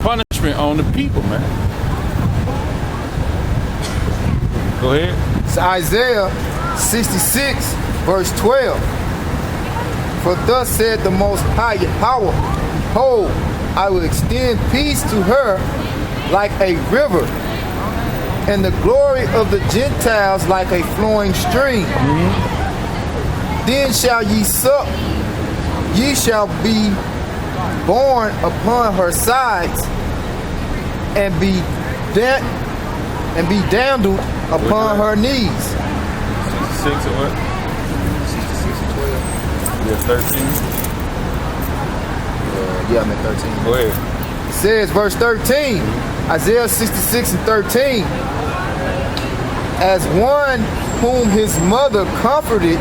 punishment on the people, man. Go ahead. It's Isaiah 66, verse 12. For thus said the Most High Power, behold, I will extend peace to her like a river, and the glory of the Gentiles like a flowing stream. Then shall ye suck, ye shall be borne upon her sides, and be dandled upon her knees. 66 or what? 66 and 12. Yeah, 13. Yeah, I'm at 13. Go ahead. It says, verse 13, Isaiah 66 and 13. As one whom his mother comforted,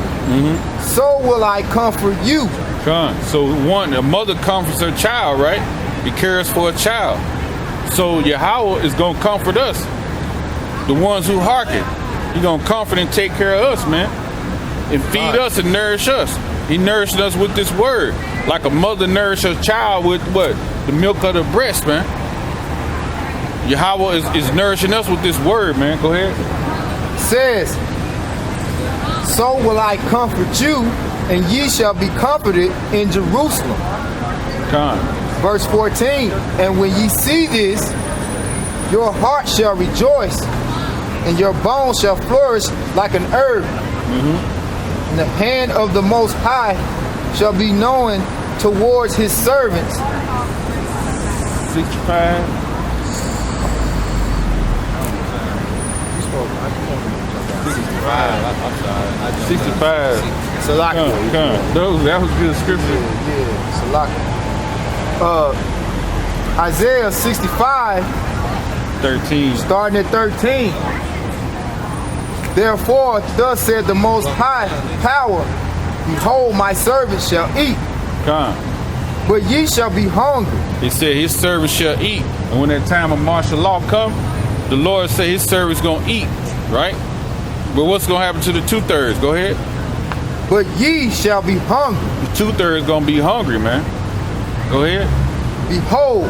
so will I comfort you. Come. So a mother comforts her child, right? He cares for a child. So Yahweh is going to comfort us. The ones who hearken. He's going to comfort and take care of us, man. And feed us and nourish us. He nourished us with this word. Like a mother nourishes a child with what? The milk of the breast, man. Yahweh is nourishing us with this word, man. Go ahead. Says, so will I comfort you, and ye shall be comforted in Jerusalem. Come. Verse 14, and when ye see this, your heart shall rejoice, and your bones shall flourish like an herb. And the hand of the Most High shall be known towards his servants. 65. 65. Salaki. That was good scripture. Yeah, Salaki. Isaiah 65, 13. starting at 13. Therefore, thus said the Most High Power, behold, my servants shall eat, Come. but ye shall be hungry. He said his servants shall eat. And when that time of martial law come, the Lord said his servants going to eat, right? But what's going to happen to the 2/3? Go ahead. But ye shall be hungry. The 2/3 going to be hungry, man. Go ahead. Behold,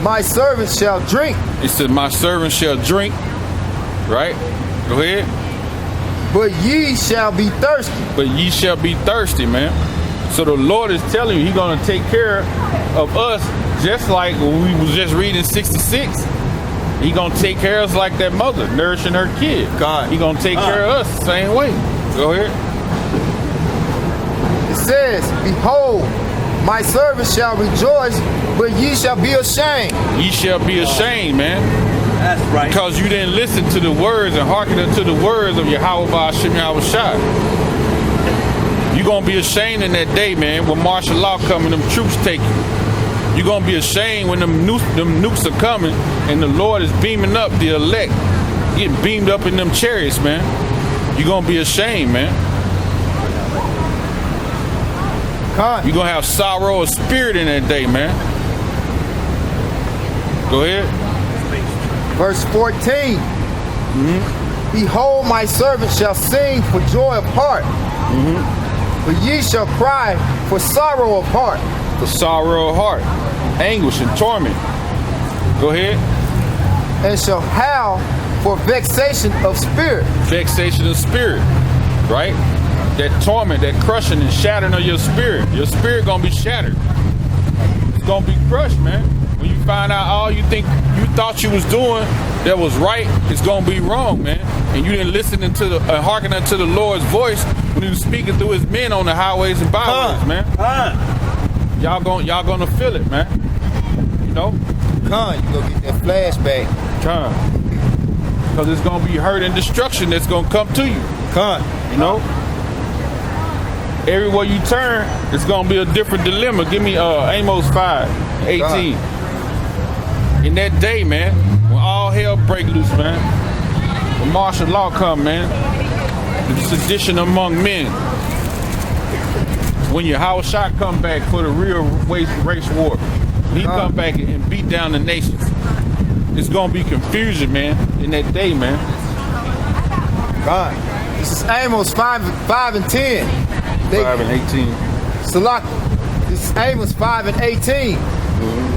my servants shall drink, He said my servants shall drink, right? Go ahead. but ye shall be thirsty. But ye shall be thirsty, man. So the Lord is telling you he's going to take care of us just like when we was just reading 66. He going to take care of us like that mother nourishing her kid. God. He going to take care of us the same way. Go ahead. It says, behold, my servants shall rejoice, but ye shall be ashamed. Ye shall be ashamed, man. That's right. Because you didn't listen to the words and hearken unto the words of Yahweh Ba'ashem Yahweh Shai. You're going to be ashamed in that day, man, when martial law come and them troops take you. You're going to be ashamed when them nukes are coming and the Lord is beaming up the elect, getting beamed up in them chariots, man. You're going to be ashamed, man. God. You're going to have sorrow of spirit in that day, man. Go ahead. Verse 14. Behold, my servants shall sing for joy of heart, but ye shall cry for sorrow of heart. For sorrow of heart, anguish and torment. Go ahead. And shall howl for vexation of spirit. Vexation of spirit, right? That torment, that crushing and shattering of your spirit. Your spirit gonna be shattered. It's gonna be crushed, man. When you find out all you thought you was doing that was right, it's gonna be wrong, man. And you didn't listen to the hearken unto the Lord's voice when he was speaking through his men on the highways and byways, man. Y'all gonna feel it, man. You know? Con, you gonna get that flashback. Because it's gonna be hurt and destruction that's gonna come to you. Con. You know? Everywhere you turn, it's gonna be a different dilemma. Give me Amos 5:18. In that day, man, when all hell break loose, man, when martial law come, man, the sedition among men, when Yahweh Shai come back for the real race war, he come back and beat down the nations. It's gonna be confusion, man, in that day, man. God. This is Amos 5 and 10. 5 and 18. Salak. This is Amos 5 and 18.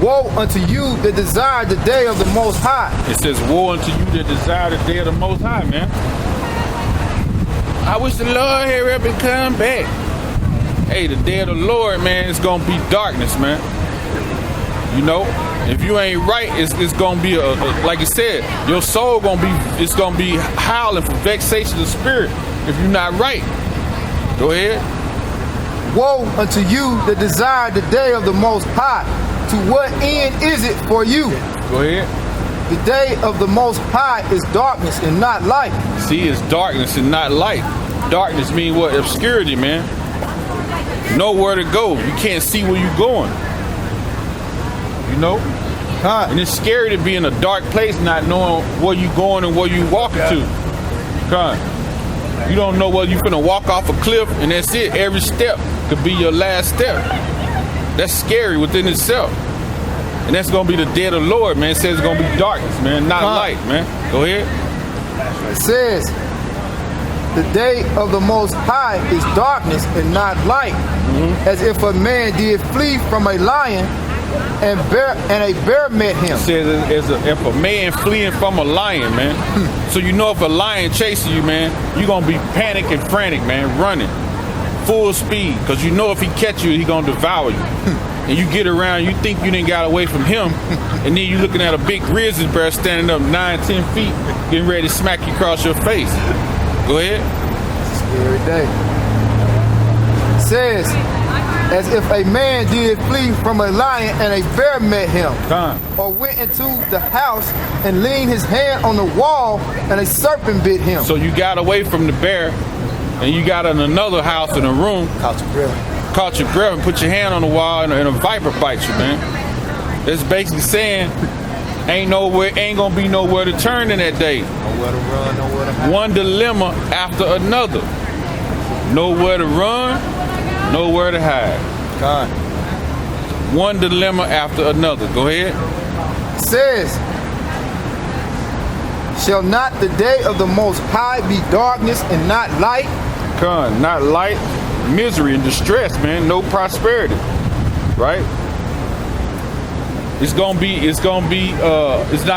Woe unto you that desire the day of the Most High. It says, woe unto you that desire the day of the Most High, man. I wish the Lord hurry up and come back. Hey, the day of the Lord, man, it's going to be darkness, man. You know, if you ain't right, it's going to be, like you said, your soul it's going to be howling for vexation of spirit if you're not right. Go ahead. Woe unto you that desire the day of the Most High. To what end is it for you? Go ahead. The day of the Most High is darkness and not light. See, it's darkness and not light. Darkness mean what? Obscurity, man. Nowhere to go. You can't see where you're going. You know? And it's scary to be in a dark place not knowing where you're going and where you're walking to. You don't know whether you're finna walk off a cliff and that's it. Every step could be your last step. That's scary within itself. And that's going to be the day of the Lord, man. It says it's going to be darkness, man, not light, man. Go ahead. It says, the day of the Most High is darkness and not light, as if a man did flee from a lion and a bear met him. It says if a man fleeing from a lion, man. So you know if a lion chasing you, man, you're going to be panic and frantic, man, running. Full speed, because you know if he catch you, he gonna devour you. And you get around, you think you didn't got away from him, and then you looking at a big grizzly bear standing up 9-10 feet, getting ready to smack you across your face. Go ahead. Scary day. It says, as if a man did flee from a lion and a bear met him, or went into the house and leaned his hand on the wall and a serpent bit him. So you got away from the bear, and you got in another house in a room, caught your breath and put your hand on the wall and a viper bites you, man. That's basically saying ain't gonna be nowhere to turn in that day. Nowhere to run, nowhere to hide. One dilemma after another. Nowhere to run, nowhere to hide. One dilemma after another. Go ahead. It says, shall not the day of the Most High be darkness and not light? Not light, misery and distress, man. No prosperity, right? It's not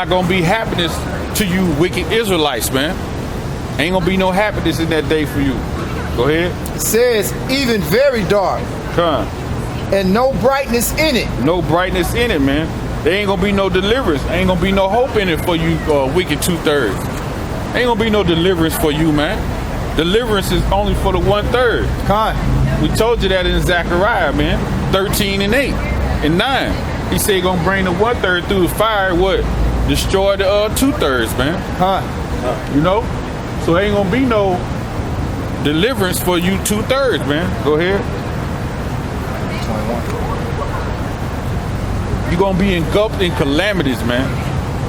gonna be happiness to you, wicked Israelites, man. Ain't gonna be no happiness in that day for you. Go ahead. It says, even very dark. And no brightness in it. No brightness in it, man. There ain't gonna be no deliverance. Ain't gonna be no hope in it for you, wicked 2/3. Ain't gonna be no deliverance for you, man. Deliverance is only for the 1/3. We told you that in Zechariah, man. 13:8 and 9. He said he gonna bring the 1/3 through the fire. What? Destroy the 2/3, man. You know? So ain't gonna be no deliverance for you 2/3, man. Go ahead. 21. You're gonna be engulfed in calamities, man.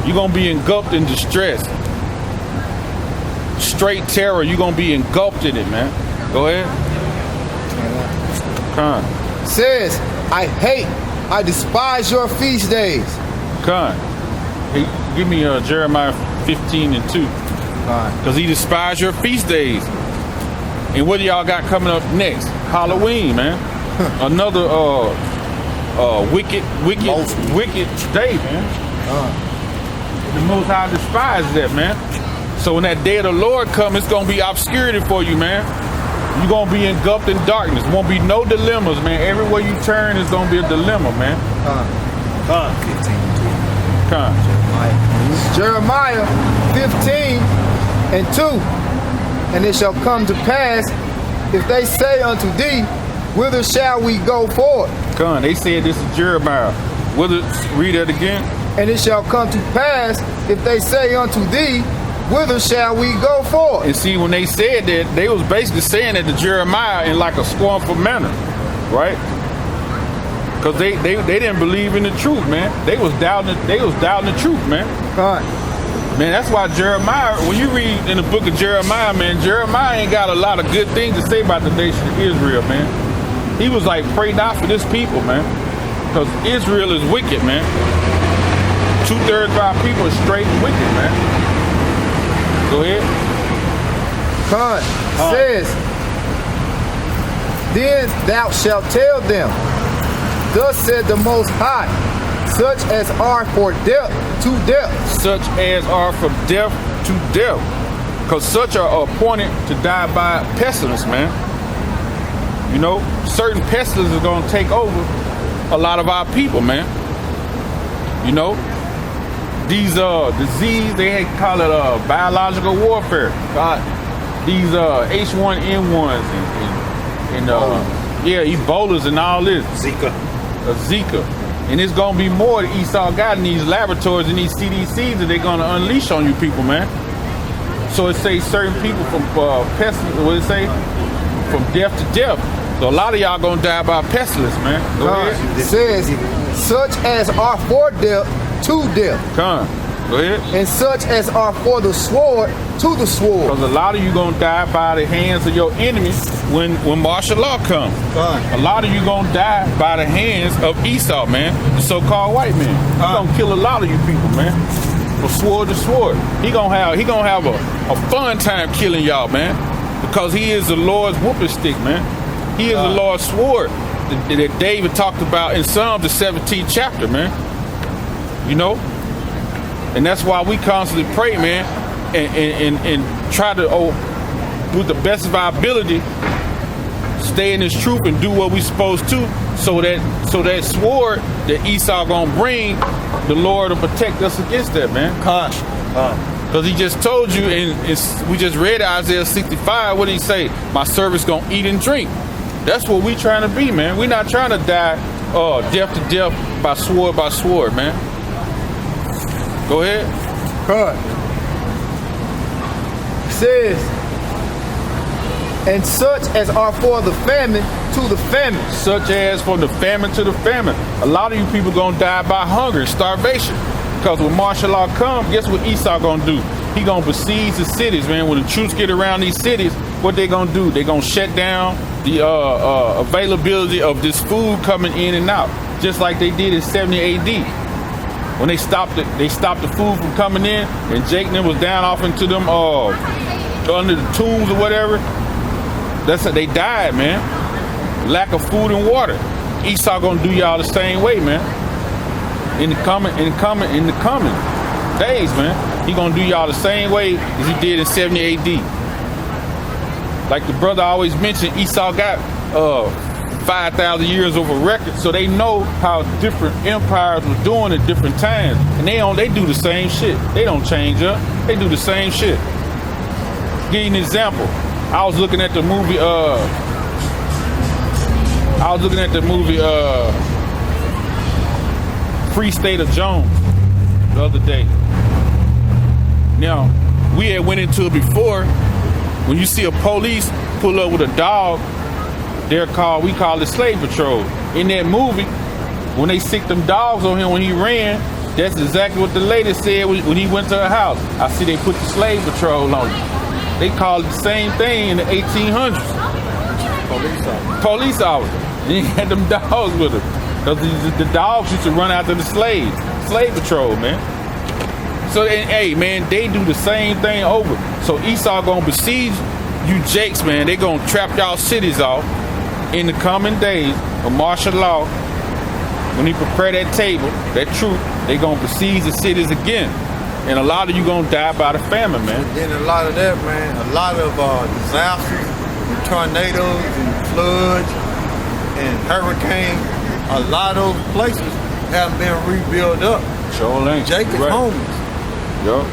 You're gonna be engulfed in distress. Straight terror, you're gonna be engulfed in it, man. Go ahead. Says, I despise your feast days. Hey, give me Jeremiah 15:2. Because he despised your feast days. And what do y'all got coming up next? Halloween, man. Another wicked day, man. The Most High despises that, man. So when that day of the Lord comes, it's gonna be obscurity for you, man. You're gonna be engulfed in darkness. Won't be no dilemmas, man. Everywhere you turn is gonna be a dilemma, man. 15. Jeremiah 15:2. And it shall come to pass, if they say unto thee, whither shall we go forth? They said this is Jeremiah. Read that again. And it shall come to pass, if they say unto thee, whither shall we go forth? And see, when they said that, they was basically saying that to Jeremiah in like a scornful manner, right? Because they didn't believe in the truth, man. They was doubting the truth, man. Man, that's why Jeremiah, when you read in the book of Jeremiah, man, Jeremiah ain't got a lot of good things to say about the nation of Israel, man. He was like, pray not for this people, man. Because Israel is wicked, man. 2/3 of our people is straight wicked, man. Go ahead. Says, then thou shalt tell them, thus said the Most High, such as are for death to death. Such as are from death to death. Because such are appointed to die by pestilence, man. You know, certain pestilence is going to take over a lot of our people, man. You know, these disease, they call it biological warfare. These H1N1s and Ebolas and all this. Zika. And it's going to be more that Esau got in these laboratories and these CDCs that they're going to unleash on you people, man. So it says certain people from pestilence, what it say? From death to death. So a lot of y'all going to die by pestilence, man. Go ahead. It says, such as are for death to death. Come. Go ahead. And such as are for the sword to the sword. Because a lot of you going to die by the hands of your enemies when martial law comes. A lot of you going to die by the hands of Esau, man. The so-called white man. He's going to kill a lot of you people, man. From sword to sword. He gonna have a fun time killing y'all, man. Because he is the Lord's whooping stick, man. He is the Lord's sword that David talked about in Psalms, the 17th chapter, man. You know? And that's why we constantly pray, man, and try to, with the best of our ability, stay in this truth and do what we supposed to, so that sword that Esau gonna bring, the Lord will protect us against that, man. Because he just told you, and we just read Isaiah 65, what did he say? My servant's gonna eat and drink. That's what we trying to be, man. We're not trying to die death to death by sword, man. Go ahead. It says, and such as are for the famine to the famine. Such as from the famine to the famine. A lot of you people gonna die by hunger and starvation. Because when martial law comes, guess what Esau gonna do? He gonna besiege the cities, man. When the troops get around these cities, what they gonna do? They gonna shut down the availability of this food coming in and out, just like they did in 70 AD. When they stopped the food from coming in, and Jake and them was down off into them under the tombs or whatever. That's how they died, man. Lack of food and water. Esau gonna do y'all the same way, man. In the coming days, man. He gonna do y'all the same way as he did in 70 AD. Like the brother always mentioned, Esau got 5,000 years of a record, so they know how different empires were doing at different times, and they do the same shit. They don't change up. They do the same shit. Give you an example. I was looking at the movie. Free State of Jones the other day. Now, we had went into it before. When you see a police pull up with a dog, we call it slave patrol. In that movie, when they sicked them dogs on him when he ran, that's exactly what the lady said when he went to her house. I see they put the slave patrol on him. They called it the same thing in the 1800s. Police officer. He had them dogs with him. Because the dogs used to run after the slaves. Slave patrol, man. So, hey, man, they do the same thing over. So Esau gonna besiege you Jakes, man. They gonna trap y'all cities off in the coming days of martial law. When he prepare that table, that truth, they gonna besiege the cities again. And a lot of you gonna die by the famine, man. And then a lot of that, man, a lot of disasters, and tornadoes and floods and hurricanes, a lot of those places haven't been rebuilt up. Sure ain't. Jake is homeless. Yup.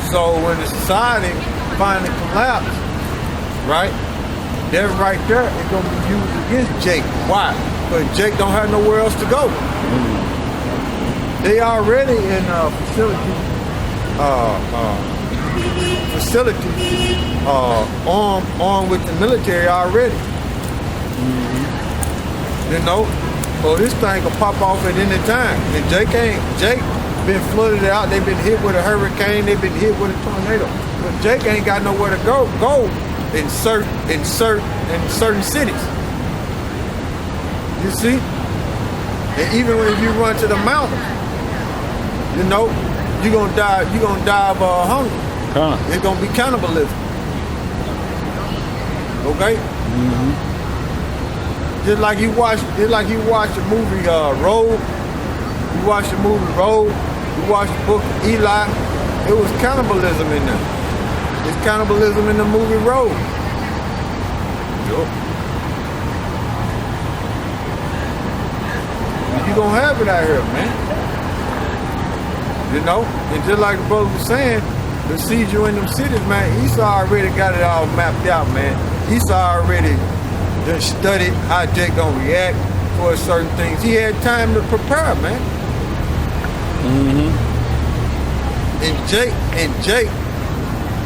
So when the society finally collapsed, right, that right there is gonna be used against Jake. Why? Because Jake don't have nowhere else to go. They already in facilities armed with the military already. You know, so this thing can pop off at any time. And Jake been flooded out. They've been hit with a hurricane. They've been hit with a tornado. But Jake ain't got nowhere to go in certain cities. You see? And even if you run to the mountains, you know, you're gonna die of hunger. It's gonna be cannibalism. Okay? Just like you watch the movie Road. You watch the movie Road, you watch the book of Eli, it was cannibalism in there. It's cannibalism in the movie Road. Yup. You gonna have it out here, man. You know? And just like the brother was saying, the seizure in them cities, man, Esau already got it all mapped out, man. Esau already done studied how Jake gonna react for certain things. He had time to prepare, man. Mm-hmm. And Jake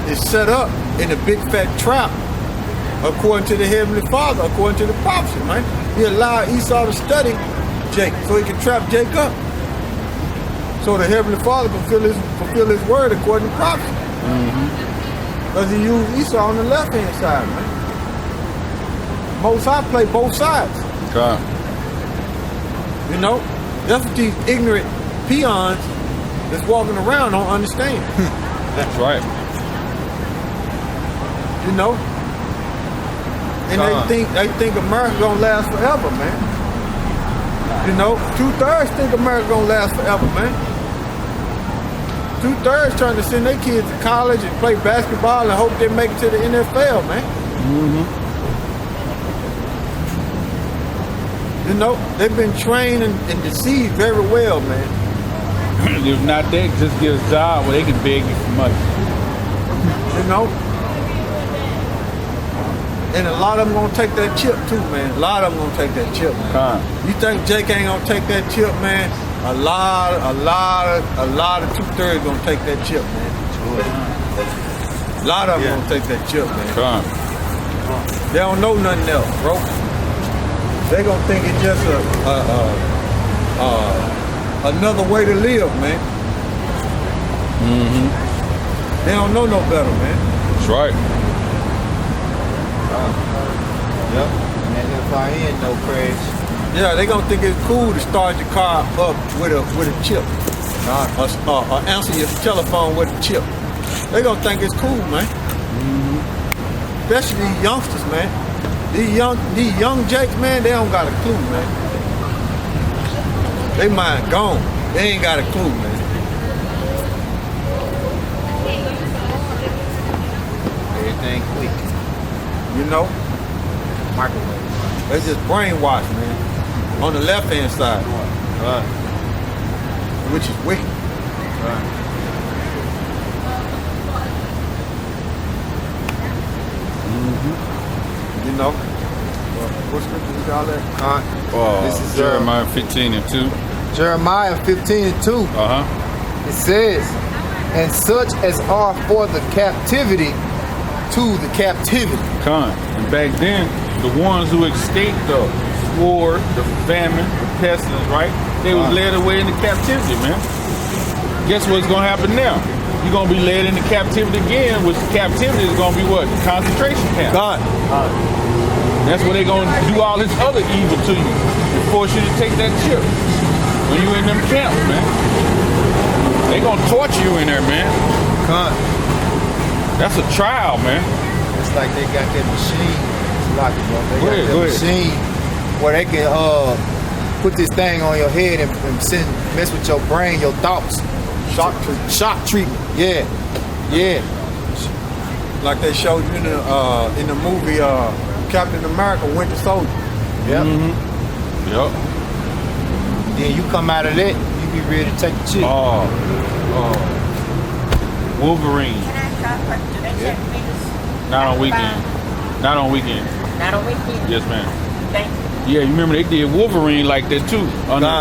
is set up in a big fat trap according to the Heavenly Father, according to the prophecy, man. He allowed Esau to study Jake so he could trap Jake up. So the Heavenly Father fulfill his word according to prophecy. Because he used Esau on the left hand side, man. Most High play both sides. God. You know? That's what these ignorant peons that's walking around don't understand. That's right. You know? And they think America gonna last forever, man. You know, 2/3 think America gonna last forever, man. 2/3 trying to send their kids to college and play basketball and hope they make it to the NFL, man. You know, they've been trained and deceived very well, man. If not that, just get a job where they can beg you for money. You know? And a lot of them gonna take that chip too, man. A lot of them gonna take that chip, man. You think Jake ain't gonna take that chip, man? A lot of 2/3 gonna take that chip, man. A lot of them gonna take that chip, man. They don't know nothing else, bro. They gonna think it's just another way to live, man. They don't know no better, man. That's right. Yep. And that FIN no crash. Yeah, they gonna think it's cool to start your car up with a chip. Or answer your telephone with a chip. They gonna think it's cool, man. Especially these youngsters, man. These young Jakes, man, they don't got a clue, man. They mind gone. They ain't got a clue, man. Everything quick. You know? Microwave. They just brainwashed, man. On the left hand side. Which is wicked. You know? What scripture we got there? This is Jeremiah 15:2. Jeremiah 15:2. It says, and such as are for the captivity to the captivity. And back then, the ones who escaped the sword, the famine, the pestilence, right? They was led away into captivity, man. Guess what's gonna happen now? You're gonna be led into captivity again, which captivity is gonna be what? Concentration camp. That's where they're gonna do all this other evil to you and force you to take that chip when you in them camps, man. They gonna torture you in there, man. That's a trial, man. It's like they got that machine. Lock it, bro. They Go got ahead, that go ahead. machine where they can put this thing on your head and mess with your brain, your thoughts. Shock treatment. Shock treatment. Yeah. Yeah. Like they showed you in the movie Captain America Winter Soldier. Yep. Yep. Then you come out of that, you be ready to take the chip. Wolverine. Can I try first? Do they check meters? Not on weekend. Not on weekend. Not on weekend? Yes, ma'am. Thank you. Yeah, you remember they did Wolverine like that too.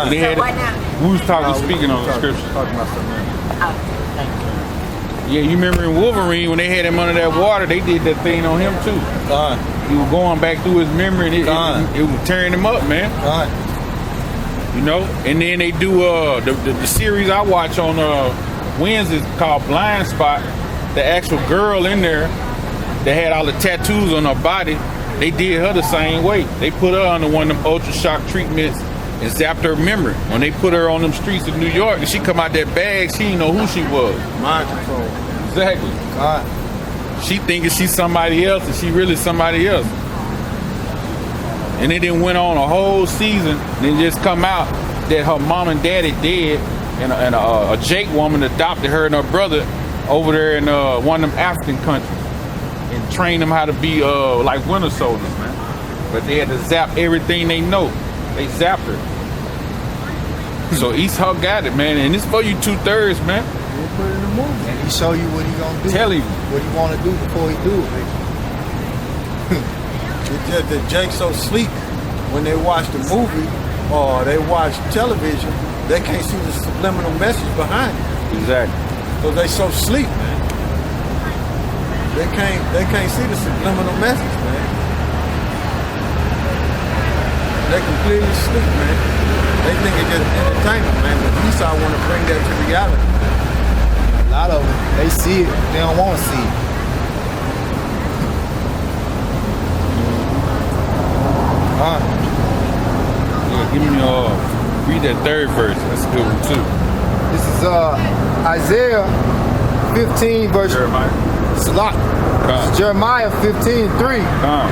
They had So why not? we was talking, speaking on the scripture. Talking about something else. Oh, thank you. Yeah, you remember in Wolverine when they had him under that water, they did that thing on him too. He was going back through his memory and it was tearing him up, man. You know, and then they do the series I watch on Wednesdays called Blind Spot. The actual girl in there that had all the tattoos on her body, they did her the same way. They put her under one of them ultra shock treatments and zapped her memory. When they put her on them streets of New York and she come out that bag, she didn't know who she was. Mind control. Exactly. She thinking she's somebody else and she really somebody else. And it then went on a whole season and then just come out that her mom and daddy dead, and a Jake woman adopted her and her brother over there in one of them African countries and trained them how to be like winter soldiers, man. But they had to zap everything they know. They zapped her. So Esau got it, man, and it's for you 2/3, man. They put it in the movie. And he show you what he gonna do. Tell him. What he want to do before he do it. It's just that Jake's so sleep when they watch the movie or they watch television, they can't see the subliminal message behind it. Exactly. So they so sleep, man. They can't see the subliminal message, man. They completely sleep, man. They think it's just entertainment, man. But Esau want to bring that to reality. A lot of them, they see it, they don't want to see it. Yeah, give me read that third verse. That's a good one too. This is Isaiah 15 verse Jeremiah. Salak. Come. Jeremiah 15:3. Come.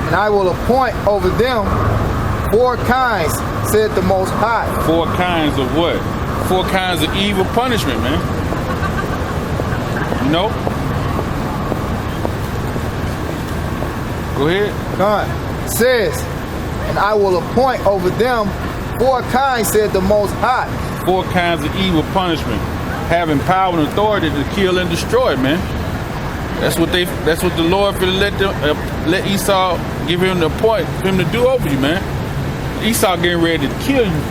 And I will appoint over them 4 kinds, said the Most High. 4 kinds of what? 4 kinds of evil punishment, man. You know? Go ahead. God says, and I will appoint over them 4 kinds, said the Most High. 4 kinds of evil punishment. Having power and authority to kill and destroy, man. That's what the Lord finna let Esau, give him the point for him to do over you, man. Esau getting ready to kill you